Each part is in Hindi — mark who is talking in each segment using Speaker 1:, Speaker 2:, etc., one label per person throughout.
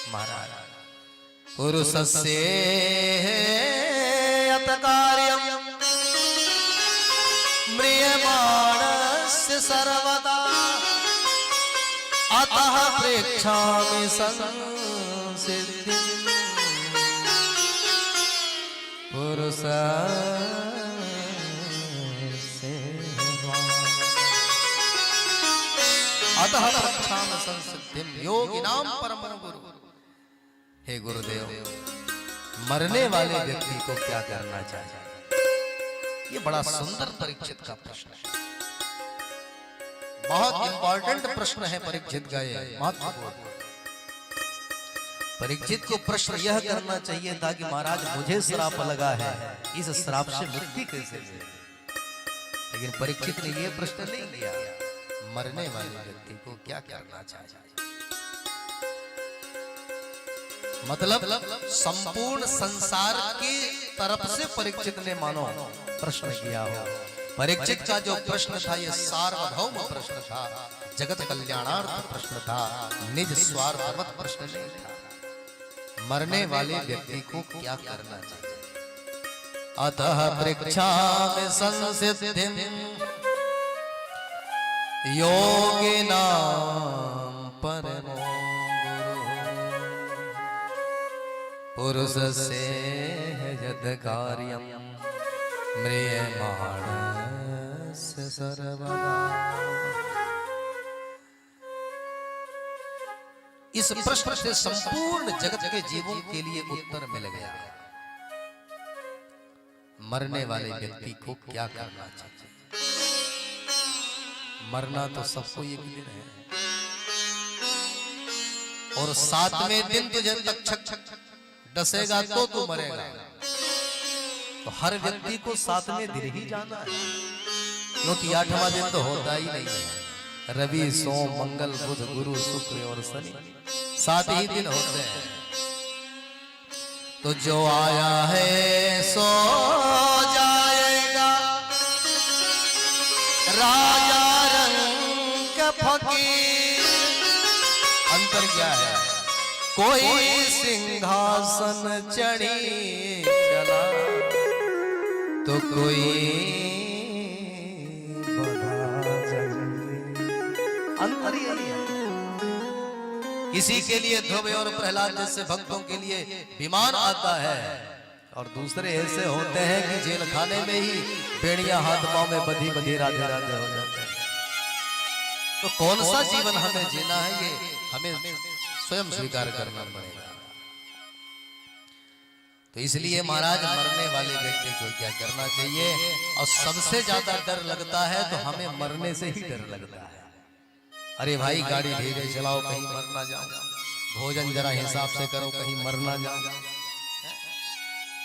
Speaker 1: महाराज पुरुषस्य यत् कार्यं म्रियमाणस्य सर्वदा अतः प्रेक्षामि संसिद्धिं पुरुषस्य अतः प्रेक्षामि संसिद्धिं योगिनां परमं गुरु। हे गुरुदेव, मरने वाले व्यक्ति को क्या करना चाहिए? ये बड़ा सुंदर परीक्षित का प्रश्न है, बहुत इंपॉर्टेंट प्रश्न है परीक्षित का। ये महत्वपूर्ण परीक्षित को प्रश्न यह करना चाहिए था कि महाराज मुझे श्राप लगा है, इस श्राप से मुक्ति कैसे मिले? लेकिन परीक्षित ने यह प्रश्न नहीं किया, मरने वाले व्यक्ति को क्या करना चाहिए। मतलब संपूर्ण संसार की तरफ से परीक्षित ने मानो प्रश्न किया हो। परीक्षित का जो प्रश्न था ये सार्वभौम प्रश्न था, जगत कल्याणार्थ प्रश्न था, निज स्वार्थवत प्रश्न नहीं था। मरने वाले व्यक्ति को क्या करना चाहिए? अतः परीक्षामि संसिद्धिं योगिनां परमो पुरुषस्य यत् कार्यं म्रियमाणस्य सर्वदा। इस प्रश्न से संपूर्ण जगत के जीवों के लिए उत्तर मिल गया। मरने वाले व्यक्ति को क्या करना चाहिए? मरना तो सबको एक दिन है, और 7वें दिन तुझे तक्षक डसेगा तो तू मरेगा। तो हर व्यक्ति को 7वें दिन ही जाना है, क्योंकि 8वां दिन तो होता ही नहीं है। रवि सोम मंगल बुध गुरु शुक्र और शनि 7 ही दिन होते हैं। तो जो आया है सो जाएगा, राजा रंग फकीर। अंतर क्या है? कोई सिंहासन चढ़ी चला तो कोई अंतर ही है। किसी के लिए ध्रुव और प्रहलाद जैसे भक्तों के लिए विमान आता है, और दूसरे ऐसे होते हैं कि जेल खाने में ही बेड़ियां हाथ पांव में बधी बधी राधे राधे हो जाते हैं। तो कौन सा जीवन हमें जीना है, ये हमें स्वयं स्वीकार करना पड़ेगा। तो इसलिए महाराज मरने वाले व्यक्ति को क्या करना चाहिए? और सबसे ज्यादा डर लगता है तो हमें मरने से ही डर लगता है। अरे भाई गाड़ी धीरे चलाओ, कहीं मर ना जाओ। भोजन जरा हिसाब से करो, कहीं मर ना जाओ।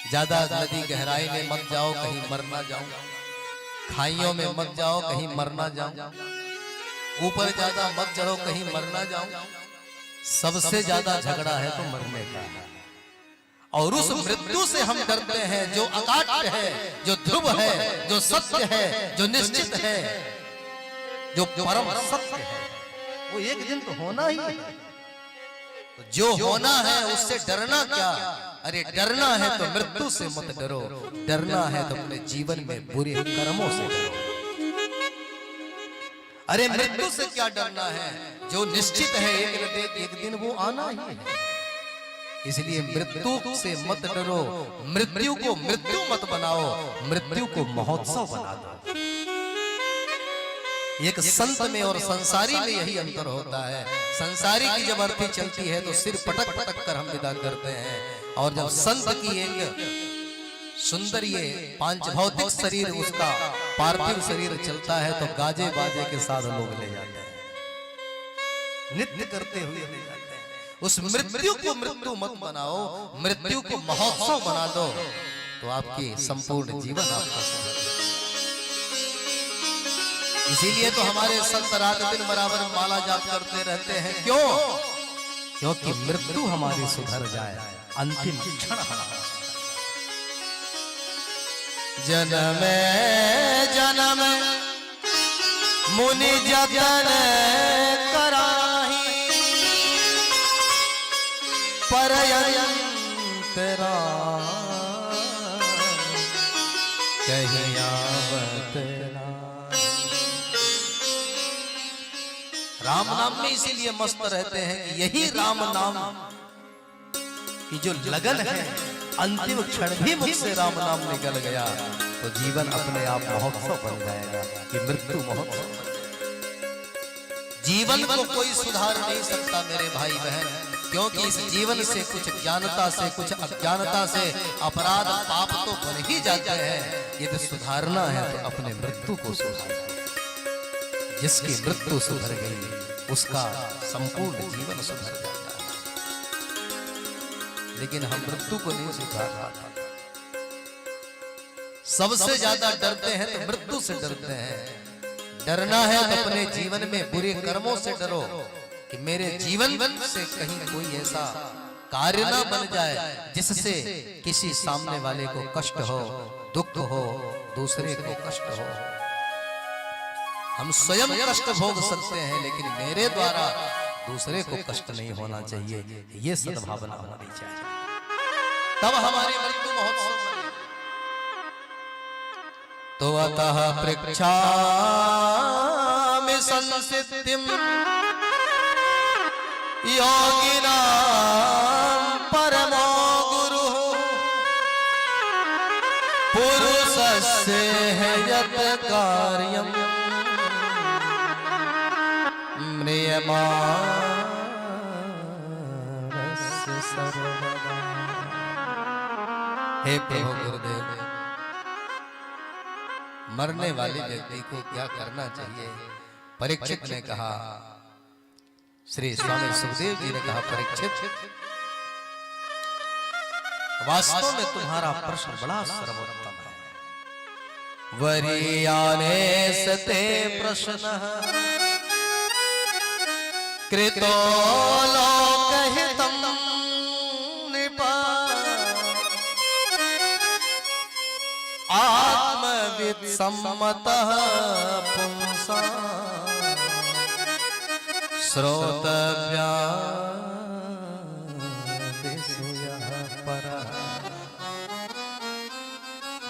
Speaker 1: ज्यादा नदी गहराई में मत जाओ, कहीं मर ना जाओ। खाइयों में मत जाओ, कहीं मर ना जाओ। ऊपर ज्यादा मत चढ़ो, कहीं मर ना जाओ। सबसे ज्यादा झगड़ा है तो मरने का है। और उस मृत्यु से हम डरते हैं जो अकाट्य है, जो ध्रुव है, जो सत्य है, जो निश्चित है, जो परम सत्य है। वो एक दिन तो होना ही है। तो जो होना है उससे डरना क्या? अरे डरना है तो मृत्यु से मत डरो, डरना है तो अपने जीवन में बुरे कर्मों से डरो। अरे मृत्यु से क्या डरना है? जो निश्चित है एक दिन वो आना ही है। इसलिए मृत्यु से मत डरो, मृत्यु को मृत्यु मत बनाओ, मृत्यु को महोत्सव बना दो। एक संत में और संसारी में यही अंतर होता है। संसारी की जब अर्थी चलती है तो सिर पटक पटक कर हम विदा करते हैं, और जब संत की एक सुंदर ये पांच भौतिक शरीर, उसका पार्थिव शरीर चलता है तो गाजे बाजे के साथ लोग ले जाते हैं, नृत्य करते हुए ले जाते हैं। उस मृत्यु को मृत्यु मत बनाओ, मृत्यु को महोत्सव बना दो, तो आपकी संपूर्ण जीवन आपका सुंदर। इसीलिए तो हमारे संत रात दिन बराबर माला जाप करते रहते हैं। क्यों? क्योंकि मृत्यु हमारी सुधर जाए, अंतिम क्षण हमारा। जन्म जन्म मुनि जतन कराही, परयंतरा कहीं आवत राम नाम में इसीलिए मस्त रहते हैं कि यही राम नाम की जो लगन है, अंतिम क्षण भी मुख से राम नाम निकल गया तो जीवन अपने आप महोत्सव बन जाएगा कि मृत्यु महोत्सव। जीवन को कोई सुधार नहीं सकता मेरे भाई बहन, क्योंकि इस जीवन से कुछ ज्ञानता से कुछ अज्ञानता से अपराध पाप तो बन ही जाते हैं। यदि सुधारना है तो अपने मृत्यु को सुधारना। जिसकी मृत्यु सुधर गई उसका संपूर्ण जीवन सुधर जाता है। लेकिन हम मृत्यु को नहीं सुधार पाते। सबसे ज्यादा डरते हैं तो मृत्यु से डरते हैं। डरना है तो अपने जीवन में बुरे कर्मों से डरो कि मेरे जीवन से कहीं कोई ऐसा कार्य ना बन जाए जिससे किसी सामने वाले को कष्ट हो, दुख हो, दूसरे को कष्ट हो। हम स्वयं कष्ट भोग सकते हैं लेकिन मेरे द्वारा दूसरे को कष्ट नहीं होना चाहिए। ये सद्भावना होनी चाहिए, तब हमारी मृत्यु महोत्सव बने। तो अतः पृच्छामि संसिद्धिं योगिनां परमो गुरुः पुरुषस्य यत् कार्यम् म्रियमाणस्य सर्वदा। हे प्रभु गुरुदेव, मरने वाले व्यक्ति को क्या करना चाहिए? परीक्षित ने कहा, श्री स्वामी सुखदेव जी ने कहा, परीक्षित वास्तव में तुम्हारा प्रश्न बड़ा सर्वोत्तम है। वरीयाने सते प्रश्न कृतो लोकहितं नृपा आत्मविद सम्मतः पुंसा श्रोतव्या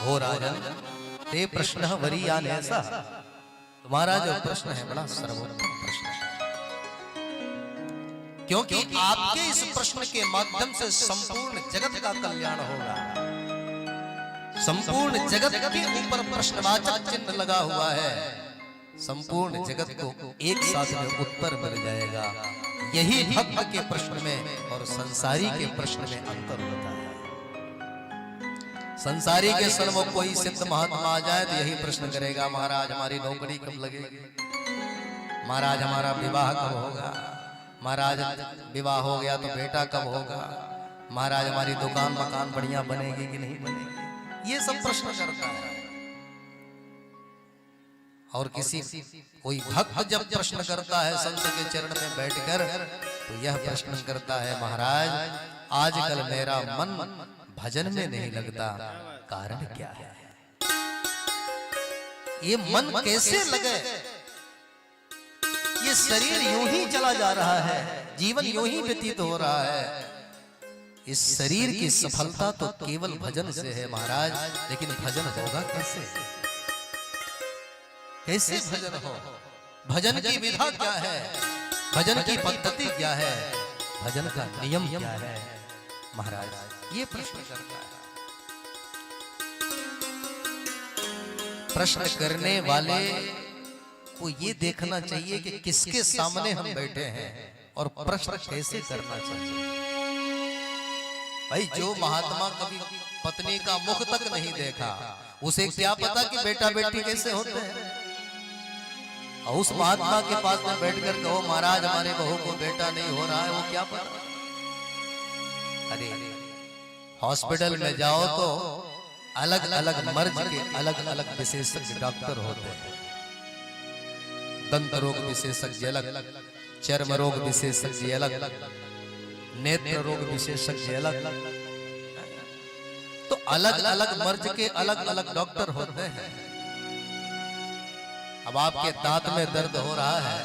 Speaker 1: हो राजन, ते प्रश्न वरीयान ऐसा, तुम्हारा जो प्रश्न है बड़ा सर्वोत्तम प्रश्न है, क्योंकि आपके इस प्रश्न के माध्यम से संपूर्ण जगत का कल्याण होगा। संपूर्ण जगत के ऊपर प्रश्नवाचक चिन्ह लगा हुआ है। संपूर्ण जगत को एक साथ में उत्तर मिल जाएगा। यही भक्त के प्रश्न में और संसारी के प्रश्न में अंतर होता है। संसारी के सन्मुख कोई सिद्ध महात्मा आ जाए तो यही प्रश्न करेगा, महाराज हमारी नौकरी कब लगेगी, महाराज हमारा विवाह कब होगा, महाराज विवाह हो गया तो बेटा कब होगा, महाराज हमारी दुकान मकान बढ़िया बनेगी कि नहीं बनेगी, ये सब प्रश्न करता है। और किसी कोई भक्त जब प्रश्न करता है संत के चरण में बैठकर तो यह प्रश्न करता है, महाराज आजकल मेरा मन भजन में नहीं लगता, कारण क्या है? ये मन कैसे लगे? ये शरीर यूं ही चला जा रहा है, जीवन यूं ही व्यतीत हो रहा है। इस शरीर की सफलता तो केवल भजन से है महाराज, लेकिन भजन होगा कैसे? कैसे भजन हो? भजन की विधा क्या है? भजन की पद्धति क्या है? भजन का नियम क्या है? महाराज ये प्रश्न करता है। प्रश्न करने वाले को ये देखना चाहिए कि किसके सामने हम बैठे हैं और प्रश्न कैसे करना चाहिए। भाई जो महात्मा कभी पत्नी का मुख तक नहीं देखा, उसे क्या पता कि बेटा बेटी कैसे होते हैं? और उस महात्मा के पास में बैठकर कहो, महाराज हमारे बहू को बेटा नहीं हो रहा है, वो क्या पता? अरे हॉस्पिटल में जाओ तो अलग अलग मर्ज के अलग अलग विशेषज्ञ डॉक्टर होते हैं। दंत रोग विशेषज्ञ अलग, चर्म रोग विशेषज्ञ अलग, नेत्र रोग विशेषज्ञ अलग। तो अलग अलग मर्ज के अलग अलग डॉक्टर होते हैं। अब आपके दांत में दर्द हो रहा है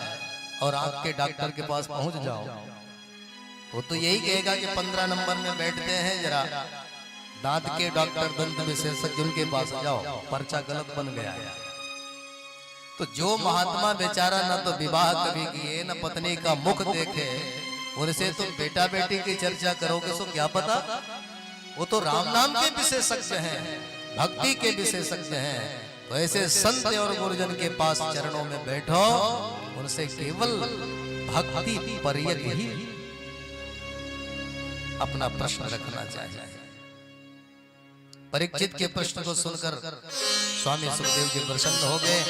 Speaker 1: और आपके डॉक्टर के पास पहुंच जाओ वो तो यही कहेगा कि 15 नंबर में बैठते हैं, जरा दांत के डॉक्टर दंत विशेषज्ञ उनके पास जाओ, पर्चा गलत बन गया है। तो जो महात्मा बेचारा न तो विवाह कभी किए न पत्नी का मुख देखे, उनसे तुम बेटा बेटी की चर्चा करोगे तो क्या पता। वो तो राम नाम के विशेषज्ञ हैं, भक्ति के विशेषज्ञ हैं। तो ऐसे संत और गुरुजन के पास चरणों में बैठो, उनसे केवल भक्ति पर्यक ही अपना प्रश्न रखना चाहिए। परीक्षित के प्रश्न को सुनकर स्वामी सुखदेव जी प्रसन्न हो गए।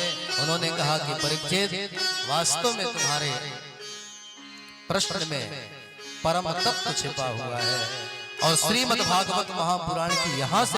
Speaker 1: उन्होंने कहा कि परीक्षित, वास्तव में तुम्हारे प्रश्न में परम तत्व छिपा हुआ है और श्रीमद् भागवत महापुराण की यहाँ से